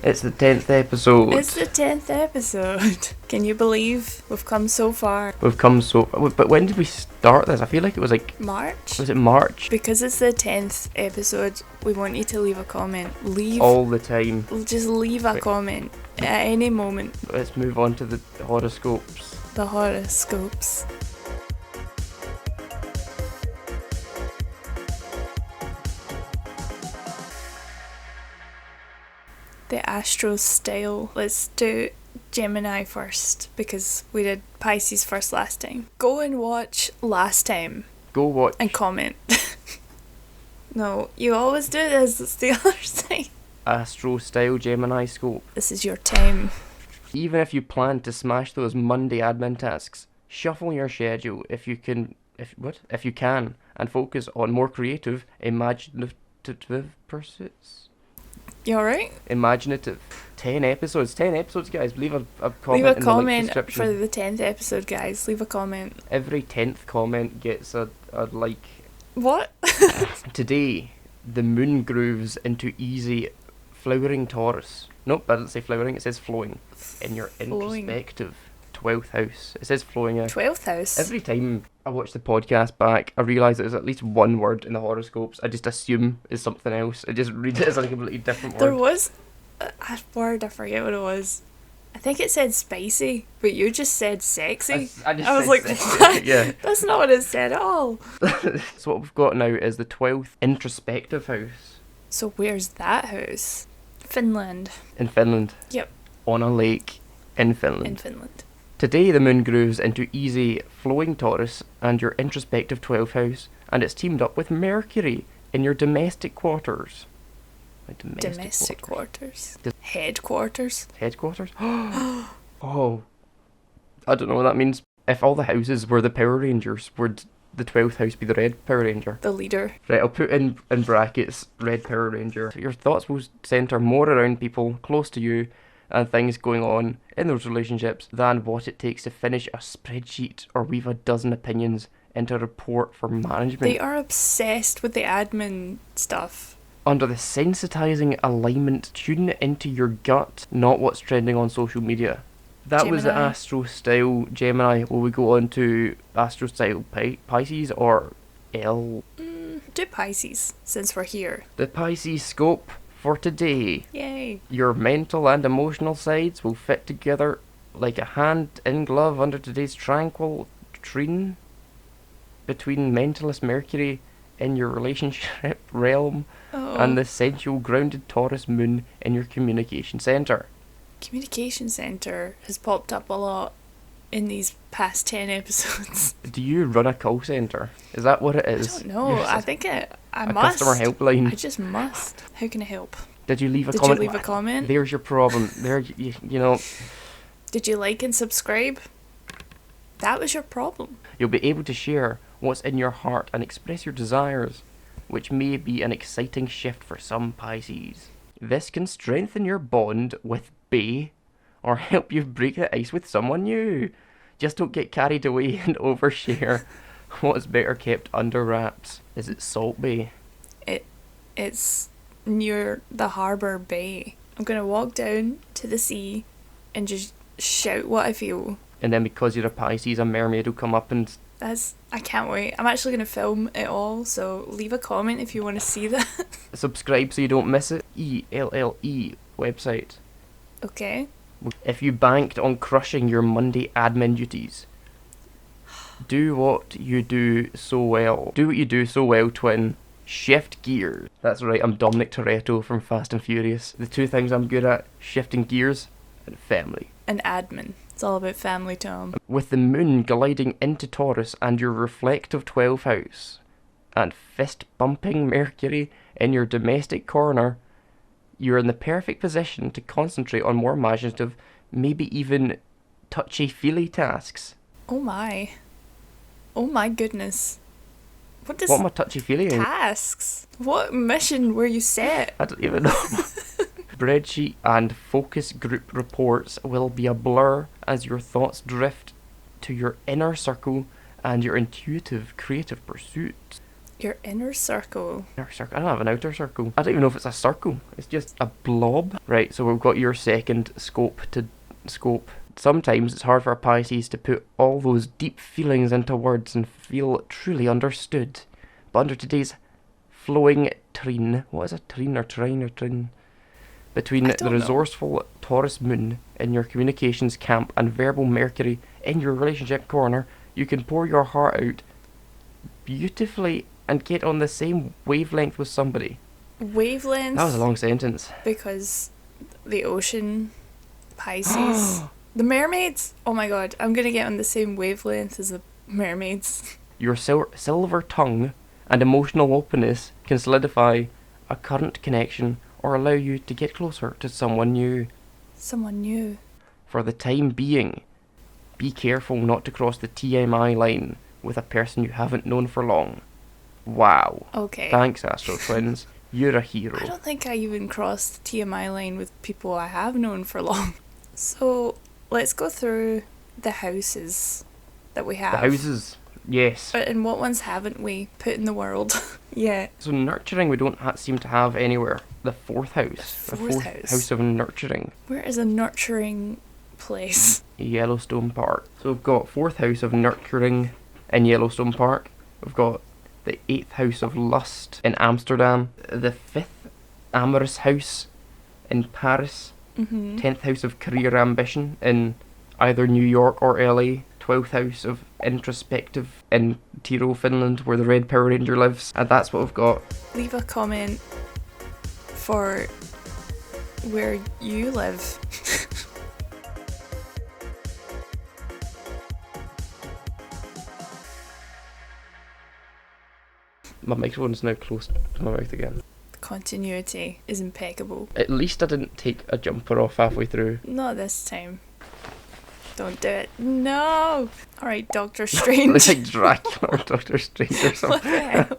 It's the 10th episode. It's the 10th episode. Can you believe we've come so far? We've come so... But when did we start this? I feel like it was like... March? Was it March? Because it's the 10th episode, we want you to leave a comment. All the time. Just leave a comment at any moment. Let's move on to the horoscopes. The horoscopes. The astro style. Let's do Gemini first because we did Pisces first last time. Go and watch last time Go watch. and comment. No, you always do this. It's the other side. Astro style Gemini scope. This is your time. Even if you plan to smash those Monday admin tasks, shuffle your schedule if you can, and focus on more creative, imaginative pursuits. You alright? Imaginative. 10 episodes, guys. Leave a comment Leave a in comment the link description. for the 10th episode, guys. Leave a comment. Every 10th comment gets a like. What? Today, the moon grooves into easy flowering Taurus. Nope, I didn't say flowering, it says flowing. In your Flowing. introspective 12th house. It says flowing out. 12th house. Every time I watch the podcast back, I realise there's at least one word in the horoscopes I just assume is something else. I just read it as a completely different word. There was a word, I forget what it was. I think it said spicy, but you just said sexy. I just I was said like, sexy, what? yeah. That's not what it said at all. So what we've got now is the 12th introspective house. So where's that house? Finland. In Finland. Yep, On a lake in Finland. in Finland. Today the moon grooves into easy flowing Taurus and your introspective 12th house, and it's teamed up with Mercury in your domestic quarters. Like Domestic quarters. Headquarters. Headquarters? Oh. I don't know what that means. If all the houses were the Power Rangers, would the 12th house be the Red Power Ranger? The leader. Right, I'll put in brackets Red Power Ranger. So your thoughts will centre more around people close to you and things going on in those relationships than what it takes to finish a spreadsheet or weave a dozen opinions into a report for management. They are obsessed with the admin stuff. Under the sensitising alignment, tune into your gut, not what's trending on social media. That was the Gemini. Astro Style Gemini. Will we go on to Astro Style Pisces or L? Do Pisces, since we're here. The Pisces scope for today. Yay. Your mental and emotional sides will fit together like a hand in glove under today's tranquil trine between mentalist Mercury in your relationship realm and the sensual grounded Taurus moon in your communication centre. Communication centre has popped up a lot in these past 10 episodes. Do you run a call centre? Is that what it is? I don't know. You're I think I a must. customer helpline. I just must. How can I help? Did you leave a Did comment? you leave a comment? There's your problem. There, you know, Did you like and subscribe? That was your problem. you'll be able to share what's in your heart and express your desires, which may be an exciting shift for some Pisces. This can strengthen your bond with Bae or help you break the ice with someone new. Just don't get carried away and overshare what's better kept under wraps. Is it Salt Bay? It's near the harbour bay. I'm going to walk down to the sea and just shout what I feel. And then because you're a Pisces, a mermaid will come up and... I can't wait. I'm actually going to film it all, so leave a comment if you want to see that. subscribe so you don't miss it. ELLE website. Okay. If you banked on crushing your Monday admin duties, do what you do so well. Do what you do so well, twin. Shift gears. That's right, I'm Dominic Toretto from Fast and Furious. The two things I'm good at, shifting gears and family. And admin. It's all about family, Tom. With the moon gliding into Taurus and your reflective 12th house, and fist-bumping Mercury in your domestic corner, you're in the perfect position to concentrate on more imaginative, maybe even touchy-feely tasks. Oh my. Oh my goodness. What does What am I touchy-feely in? tasks? What mission were you set? I don't even know. Spreadsheet and focus group reports will be a blur as your thoughts drift to your inner circle and your intuitive creative pursuits. Your inner circle. Inner circle. I don't have an outer circle. I don't even know if it's a circle. It's just a blob. Right, so we've got your second scope to scope. Sometimes it's hard for a Pisces to put all those deep feelings into words and feel truly understood. But under today's flowing trine, what is a trine or trine or trine? Between the resourceful Taurus moon in your communications camp and verbal Mercury in your relationship corner, you can pour your heart out beautifully and get on the same wavelength with somebody. Wavelength? That was a long sentence. Because the ocean, Pisces, the mermaids. Oh my god, I'm gonna get on the same wavelength as the mermaids. Your silver tongue and emotional openness can solidify a current connection or allow you to get closer to someone new. Someone new. For the time being, be careful not to cross the TMI line with a person you haven't known for long. Wow. Okay. Thanks, Astro Twins. You're a hero. I don't think I even crossed the TMI line with people I have known for long. So, let's go through the houses that we have. The houses, yes. But in what ones haven't we put in the world? Yeah. So nurturing we don't seem to have anywhere. The fourth house. The fourth house. House of nurturing. Where is a nurturing place? Yellowstone Park. So we've got fourth house of nurturing in Yellowstone Park. We've got the 8th house of lust in Amsterdam, the 5th amorous house in Paris, 10th house of career ambition in either New York or LA, 12th house of introspective in Tiro, Finland, where the Red Power Ranger lives, and that's what we've got. Leave a comment for where you live. My microphone's now close to my mouth again. Continuity is impeccable. At least I didn't take a jumper off halfway through. Not this time. Don't do it. No! Alright, Doctor Strange. It's like Dracula or Doctor Strange or something. What the hell?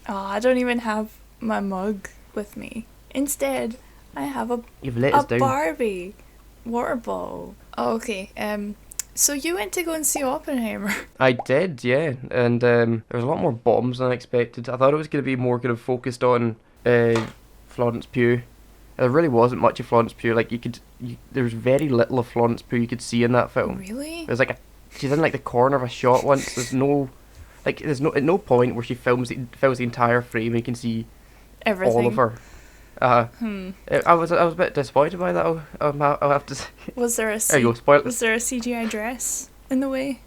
Oh, I don't even have my mug with me. Instead, I have You've let us down. Barbie water bottle. Oh, okay. So you went to go and see Oppenheimer. I did, yeah, and there was a lot more bombs than I expected. I thought it was going to be more kind of focused on Florence Pugh. There really wasn't much of Florence Pugh. Like there was very little of Florence Pugh you could see in that film. Really? There's like she's in like the corner of a shot once. There's at no point where she fills the entire frame. You can see everything. all of her. I was a bit disappointed by that. I'll have to say. Was there a there you go, spoil. Was there a CGI dress in the way,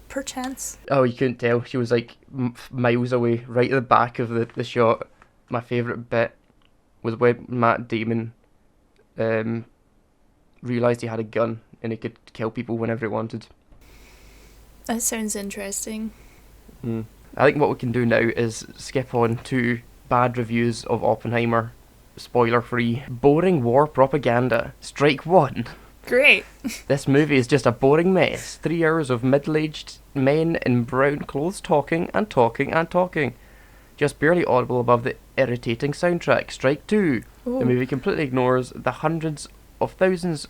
perchance? Oh, you couldn't tell. She was like miles away, right at the back of the shot. My favourite bit was when Matt Damon realised he had a gun and he could kill people whenever he wanted. That sounds interesting. I think what we can do now is skip on to bad reviews of Oppenheimer. Spoiler free. Boring war propaganda. Strike one. Great. This movie is just a boring mess. 3 hours of middle-aged men in brown clothes talking and talking and talking. Just barely audible above the irritating soundtrack. Strike two. Ooh. The movie completely ignores the hundreds of thousands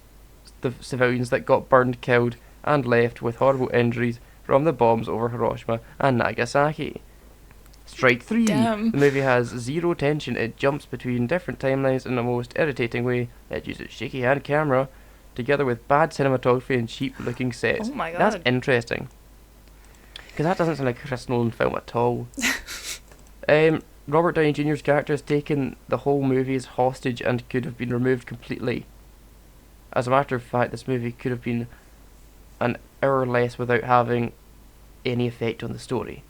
of civilians that got burned, killed and left with horrible injuries from the bombs over Hiroshima and Nagasaki. Strike three. Damn. The movie has zero tension. It jumps between different timelines in the most irritating way. It uses shaky hand camera together with bad cinematography and cheap looking sets. Oh my god. That's interesting. Because that doesn't sound like a Chris Nolan film at all. Robert Downey Jr.'s character has taken the whole movie as hostage and could have been removed completely. As a matter of fact, this movie could have been an hour less without having any effect on the story.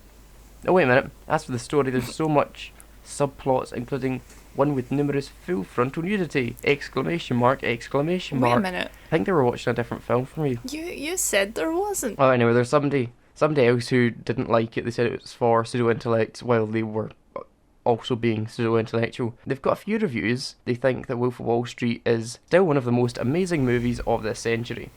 Oh, wait a minute. As for the story, there's so much subplots, including one with numerous full frontal nudity! Exclamation mark, exclamation mark. Wait a minute. I think they were watching a different film from you. You said there wasn't. Oh, anyway, there's somebody else who didn't like it. They said it was for pseudo-intellects while they were also being pseudo-intellectual. They've got a few reviews. They think that Wolf of Wall Street is still one of the most amazing movies of this century.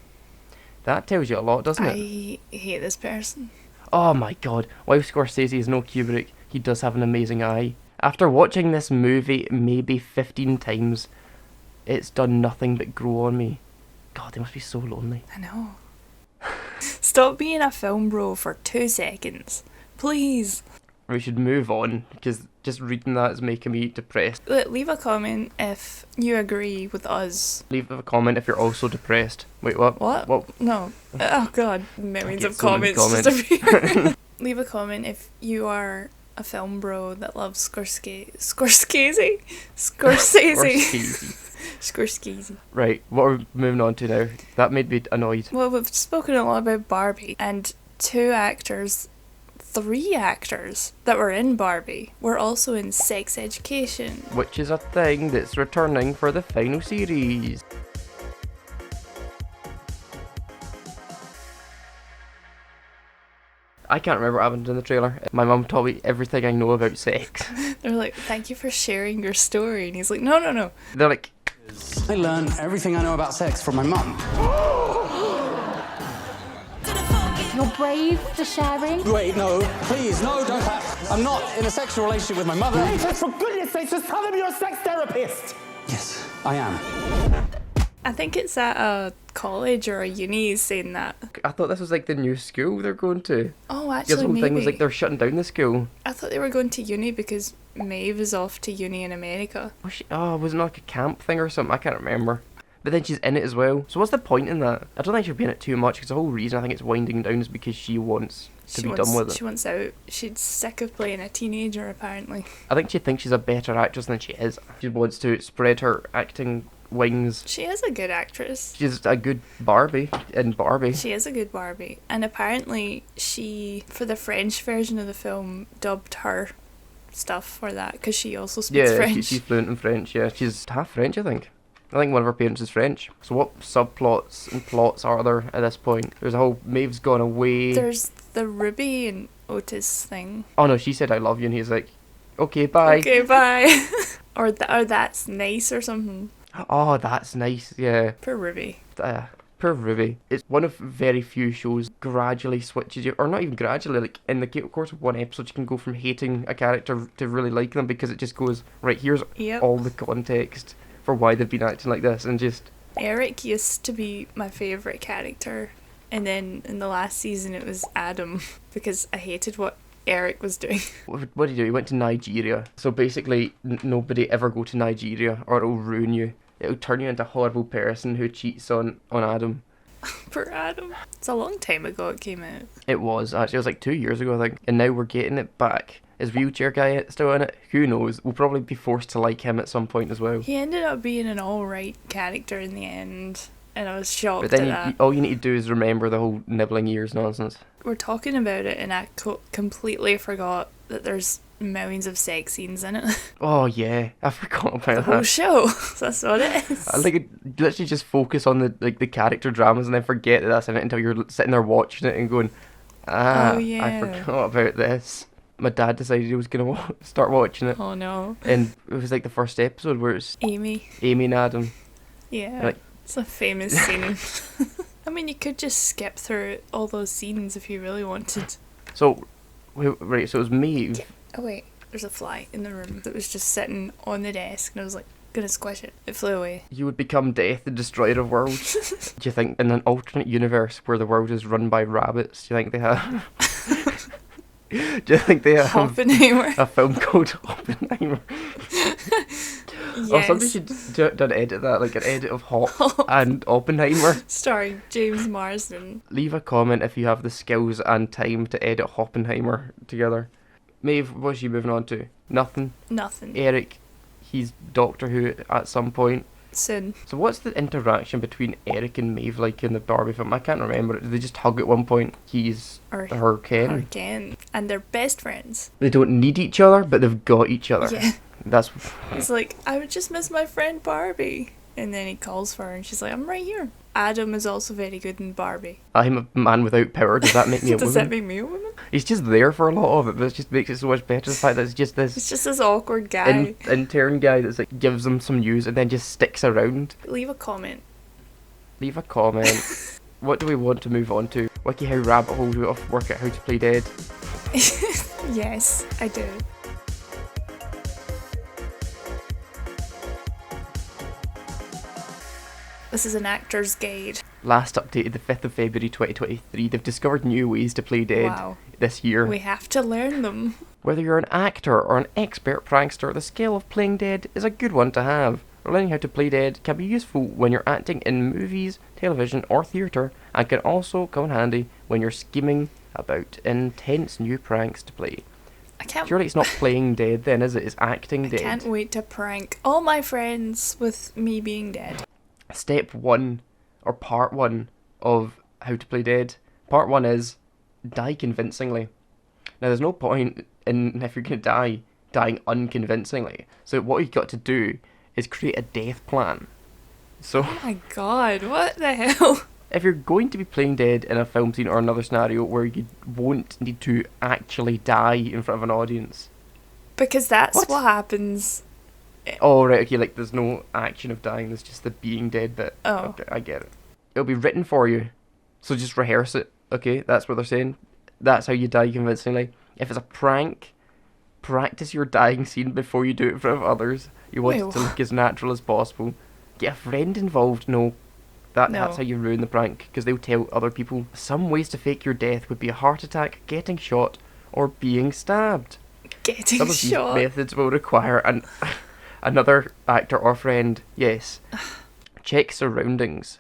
That tells you a lot, doesn't it? I hate this person. Oh my god, while Scorsese is no Kubrick, he does have an amazing eye. After watching this movie maybe 15 times, it's done nothing but grow on me. God, they must be so lonely. I know. Stop being a film bro for 2 seconds. Please. We should move on, because just reading that is making me depressed. Leave a comment if you agree with us. Leave a comment if you're also depressed. Wait, what? What? No. Oh god, millions of so many comments just appear. Leave a comment if you are a film bro that loves Scorsese. Right, what are we moving on to now? That made me annoyed. Well, we've spoken a lot about Barbie, and three actors that were in Barbie were also in Sex Education. Which is a thing that's returning for the final series. I can't remember what happened in the trailer. My mum taught me everything I know about sex. They're like, thank you for sharing your story. And he's like, no. They're like, I learned everything I know about sex from my mum. You're brave for sharing. Wait, no, please, no, don't. I'm not in a sexual relationship with my mother. Nathan, for goodness sake, just tell them you're a sex therapist! Yes, I am. I think it's at a college or a uni he's saying that. I thought this was like the new school they're going to. Oh, The actually, whole maybe. thing was like they're shutting down the school. I thought they were going to uni because Maeve is off to uni in America. Was it not like a camp thing or something? I can't remember. But then she's in it as well. So what's the point in that? I don't think she'll be in it too much, because the whole reason I think it's winding down is because she wants to be done with it. She wants out. She's sick of playing a teenager, apparently. I think she thinks she's a better actress than she is. She wants to spread her acting wings. She is a good actress. She's a good Barbie in Barbie. She is a good Barbie. And apparently she, for the French version of the film, dubbed her stuff for that, because she also speaks French. She's fluent in French, yeah. She's half French, I think. I think one of her parents is French. So what subplots and plots are there at this point? There's a whole Maeve's gone away. There's the Ruby and Otis thing. Oh no, she said I love you, and he's like, okay, bye. Okay, bye. or that's nice or something. Oh, that's nice, yeah. Poor Ruby. Poor Ruby. It's one of very few shows gradually switches you, or not even gradually, like in the course of one episode you can go from hating a character to really liking them, because it just goes, right, here's all the context for why they've been acting like this, and just... Eric used to be my favourite character, and then in the last season it was Adam, because I hated what Eric was doing. What did he do? He went to Nigeria. So basically, nobody ever go to Nigeria, or it'll ruin you. It'll turn you into a horrible person who cheats on Adam. Poor Adam. It's a long time ago it came out. It was, actually. It was like 2 years ago, I think. And now we're getting it back. Is Wheelchair Guy still in it? Who knows? We'll probably be forced to like him at some point as well. He ended up being an alright character in the end, and I was shocked But then at that. all you need to do is remember the whole nibbling ears nonsense. We're talking about it, and I completely forgot that there's millions of sex scenes in it. Oh yeah, I forgot about The that. whole show. That's what it is. I like literally just focus on the character dramas and then forget that that's in it until you're sitting there watching it and going, Oh, yeah. I forgot about this. My dad decided he was going to start watching it. Oh no. And it was like the first episode where it's Amy. Amy and Adam. Yeah. Like- It's a famous scene. I mean, you could just skip through all those scenes if you really wanted. So, right, so it was me. Oh wait, there's a fly in the room that was just sitting on the desk, and I was like, gonna squish it. It flew away. You would become Death, the destroyer of worlds. Do you think in an alternate universe where the world is run by rabbits, do you think they have... Do you think they have Oppenheimer. a film called Oppenheimer? Yes. Oh, somebody should do an edit of that, like an edit of Hop and Oppenheimer. Starring James Marsden. Leave a comment if you have the skills and time to edit Hoppenheimer together. Maeve, what's you moving on to? Nothing? Nothing. Eric, he's Doctor Who at some point. Soon. So what's the interaction between Eric and Maeve like in the Barbie film? I can't remember. Did they just hug at one point? He's Or her Ken. Her Ken. And they're best friends. They don't need each other, but they've got each other. Yeah. That's... He's like, I would just miss my friend Barbie. And then he calls for her and she's like, I'm right here. Adam is also very good in Barbie. I'm a man without power. Does that make me a Does woman? that make me a woman? He's just there for a lot of it, but it just makes it so much better. The fact that it's just It's this just this awkward guy. intern guy that's like gives them some news and then just sticks around. Leave a comment. Leave a comment. What do we want to move on to? Wiki how rabbit hole do we off work out how to play dead? Yes, I do. This is an actor's guide. Last updated the 5th of February 2023. They've discovered new ways to play dead Wow. this year. We have to learn them. Whether you're an actor or an expert prankster, the skill of playing dead is a good one to have. Learning how to play dead can be useful when you're acting in movies, television or theatre, and can also come in handy when you're scheming about intense new pranks to play. I can't. Surely it's not playing dead then, is it? It's acting I dead. can't wait to prank all my friends with me being dead. Step 1, or part 1 of how to play dead. Part 1 is die convincingly. Now there's no point in, if you're going to die, dying unconvincingly. So what you've got to do is create a death plan. So Oh my god, what the hell? if you're going to be playing dead in a film scene or another scenario where you won't need to actually die in front of an audience. Because that's What? what happens. Oh right, okay, like there's no action of dying, there's just the being dead bit. Oh. Okay, I get it. It'll be written for you. So just rehearse it, okay? That's what they're saying. That's how you die convincingly. If it's a prank, practice your dying scene before you do it in front of others. You want Wait, it to what? look as natural as possible. Get a friend involved. No. That's No. how you ruin the prank, because they'll tell other people. Some ways to fake your death would be a heart attack, getting shot, or being stabbed. Getting Some of these shot. methods will require another actor or friend. Yes. Check surroundings.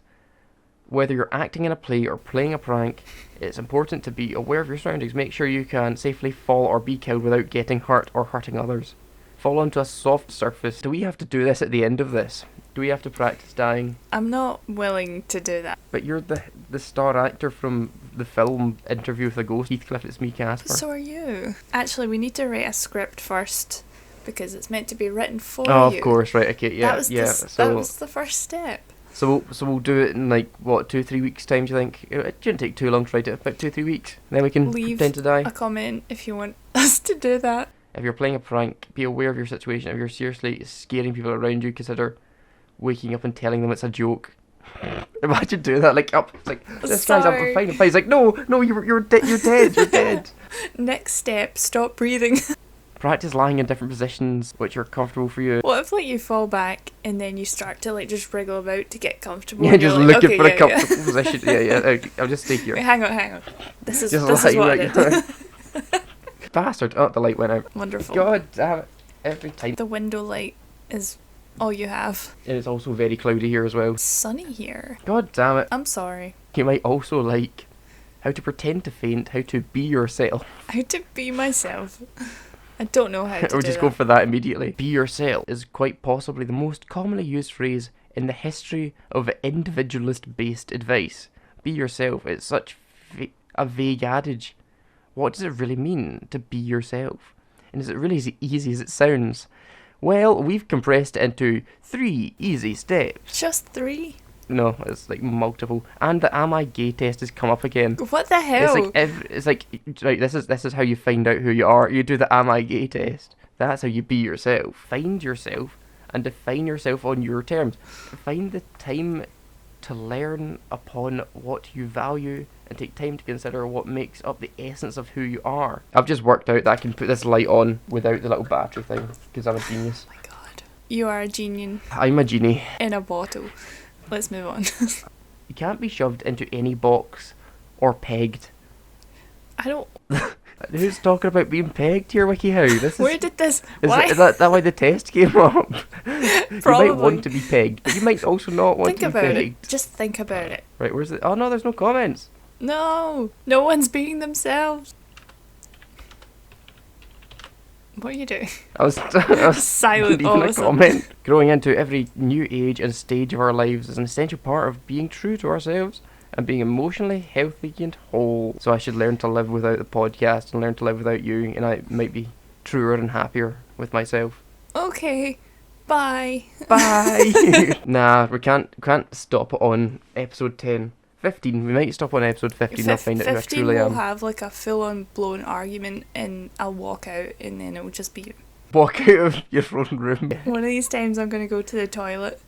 Whether you're acting in a play or playing a prank, it's important to be aware of your surroundings. Make sure you can safely fall or be killed without getting hurt or hurting others. Fall onto a soft surface. Do we have to do this at the end of this? Do we have to practice dying? I'm not willing to do that. But you're the star actor from the film Interview with a Ghost. Heathcliff, it's me, Casper. So are you. Actually, we need to write a script first because it's meant to be written for Oh, you. of course, right, okay, yeah, that was yeah. that was the first step. So we'll do it in like, what, 2-3 weeks time, do you think? It shouldn't take too long to write it, about 2-3 weeks. Then we can Leave pretend to die. a comment if you want us to do that. If you're playing a prank, be aware of your situation. If you're seriously scaring people around you, consider waking up and telling them it's a joke. Imagine doing that, like, up, it's like, this guy's up, Sorry. fine, I'm fine. He's like, no, you're dead, you're dead. Next step, stop breathing. Practice lying in different positions which are comfortable for you. What if like you fall back and then you start to like just wriggle about to get comfortable? Yeah, and you're just like, looking okay, for a yeah, comfortable position. Yeah, I'll just stay here. Wait, hang on. This is Just this is lying what I like did. Bastard. Oh, the light went out. Wonderful. God damn it. Every time. The window light is all you have. And it's also very cloudy here as well. It's sunny here. God damn it. I'm sorry. You might also like how to pretend to faint, how to be yourself. How to be myself. I don't know how to Or do just that. go for that immediately. Be yourself is quite possibly the most commonly used phrase in the history of individualist-based advice. Be yourself. It's such a vague adage. What does it really mean to be yourself? And is it really as easy as it sounds? Well, we've compressed it into 3 easy steps. Just 3? No, it's like multiple. And the am I gay test has come up again. What the hell? It's like right. This is how you find out who you are. You do the am I gay test. That's how you be yourself. Find yourself and define yourself on your terms. Find the time to learn upon what you value and take time to consider what makes up the essence of who you are. I've just worked out that I can put this light on without the little battery thing because I'm a genius. Oh my god. You are a genius I'm a genie. in a bottle. Let's move on. You can't be shoved into any box or pegged. I don't... Who's talking about being pegged here, WikiHow? This is, Where did this... is Why? that why the test came up? You Probably. might want to be pegged, but you might also not want Think to be about pegged. it. Just think about it. Right, where's it? Oh no, there's no comments. No one's being themselves. What are you doing? I was Silent all leaving of a a sudden. comment. Growing into every new age and stage of our lives is an essential part of being true to ourselves and being emotionally healthy and whole. So I should learn to live without the podcast and learn to live without you, and I might be truer and happier with myself. Okay. Bye. Bye. Nah, we can't stop on episode 10. 15. We might stop on episode 15. I'll find out who I 15 truly will am. have like a full-on blown argument and I'll walk out and then it'll just be you. Walk out of your own room. One of these times I'm going to go to the toilet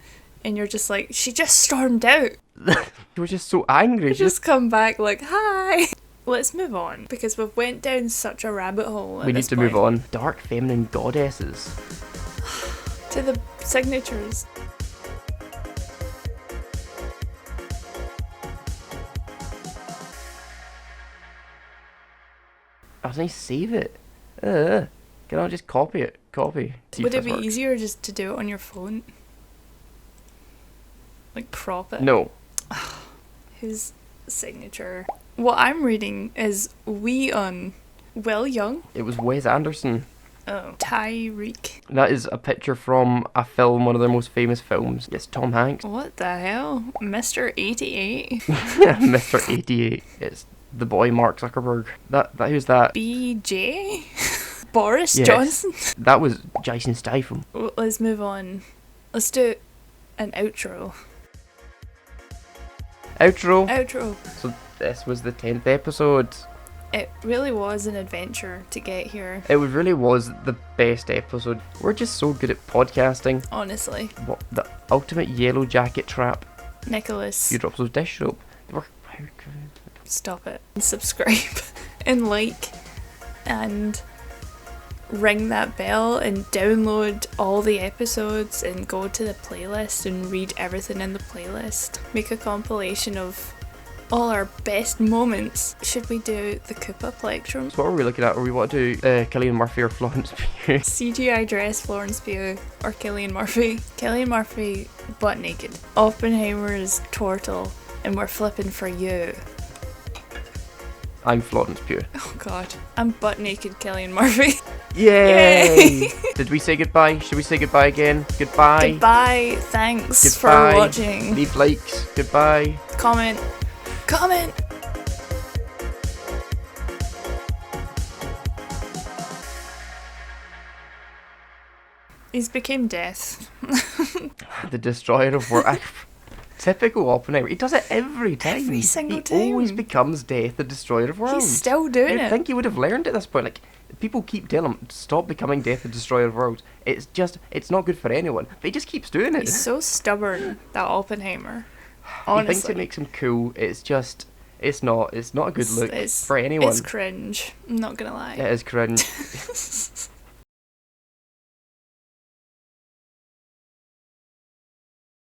and you're just like, she just stormed out. You were just so angry. You just come back like, hi. Let's move on because we've went down such a rabbit hole at We need this to move point. on. Dark feminine goddesses. To the signatures. doesn't he save it? Can I just copy it? Copy. See if Would it this be works. easier just to do it on your phone? Like crop it? No. His signature. What I'm reading is Will Young. It was Wes Anderson. Oh. Tyreek. That is a picture from a film, one of their most famous films. It's Tom Hanks. What the hell? Mr. 88? Mr. 88. It's the boy Mark Zuckerberg. That who's that? BJ? Boris Yes. Johnson? That was Jason Statham. Well, let's move on. Let's do an outro. Outro. So this was the 10th episode. It really was an adventure to get here, It really was the best episode. We're just so good at podcasting. honestly. What the ultimate yellow jacket trap. Nicholas, Few drops of dish soap. stop it. Subscribe and like and ring that bell and download all the episodes and go to the playlist and read everything in the playlist. Make a compilation of all our best moments. Should we do the Koopa Plectrum? So what are we looking at? Or we want to do Cillian Murphy or Florence Pugh? CGI dress Florence Pugh or Cillian Murphy. Cillian Murphy butt naked. Oppenheimer's turtle and we're flipping for you. I'm Florence Pugh. Oh god. I'm butt naked Cillian Murphy. Yay! Did we say goodbye? Should we say goodbye again? Goodbye. Goodbye. Thanks Goodbye. for watching. Leave likes. Goodbye. Comment. He's became death. The destroyer of world. Typical Oppenheimer. He does it every time. Every single he time. always becomes death, the destroyer of worlds. He's still doing You'd it. think he would have learned at this point. Like, people keep telling him, stop becoming death, the destroyer of worlds. It's not good for anyone. But he just keeps doing it. He's so stubborn, that Oppenheimer. He Honestly. thinks it makes him cool. It's not a good look It's for anyone. It's cringe. I'm not gonna lie. It is cringe.